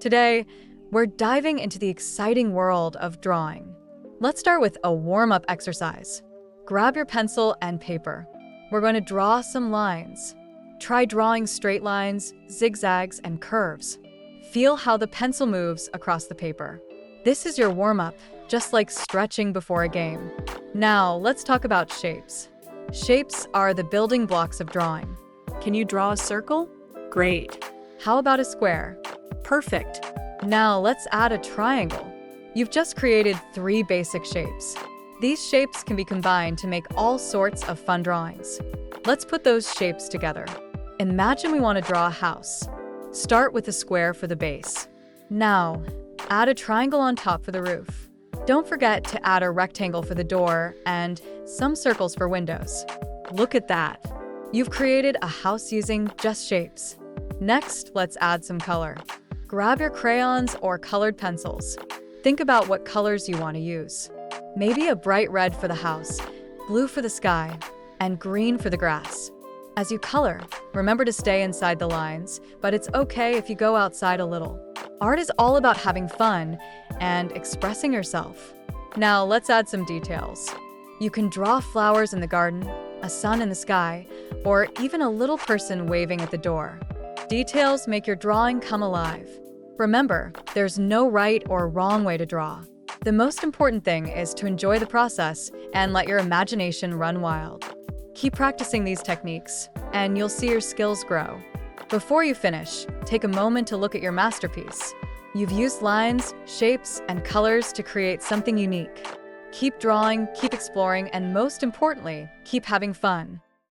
Today, we're diving into the exciting world of drawing. Let's start with a warm-up exercise. Grab your pencil and paper. We're going to draw some lines. Try drawing straight lines, zigzags, and curves. Feel how the pencil moves across the paper. This is your warm-up, just like stretching before a game. Now, let's talk about shapes. Shapes are the building blocks of drawing. Can you draw a circle? Great. How about a square? Perfect. Now, let's add a triangle. You've just created 3 basic shapes. These shapes can be combined to make all sorts of fun drawings. Let's put those shapes together. Imagine we want to draw a house. Start with a square for the base. Now, add a triangle on top for the roof. Don't forget to add a rectangle for the door and some circles for windows. Look at that. You've created a house using just shapes. Next, let's add some color. Grab your crayons or colored pencils. Think about what colors you want to use. Maybe a bright red for the house, blue for the sky, and green for the grass. As you color, remember to stay inside the lines, but it's okay if you go outside a little. Art is all about having fun and expressing yourself. Now let's add some details. You can draw flowers in the garden, a sun in the sky, or even a little person waving at the door. Details make your drawing come alive. Remember, there's no right or wrong way to draw. The most important thing is to enjoy the process and let your imagination run wild. Keep practicing these techniques, and you'll see your skills grow. Before you finish, take a moment to look at your masterpiece. You've used lines, shapes, and colors to create something unique. Keep drawing, keep exploring, and most importantly, keep having fun.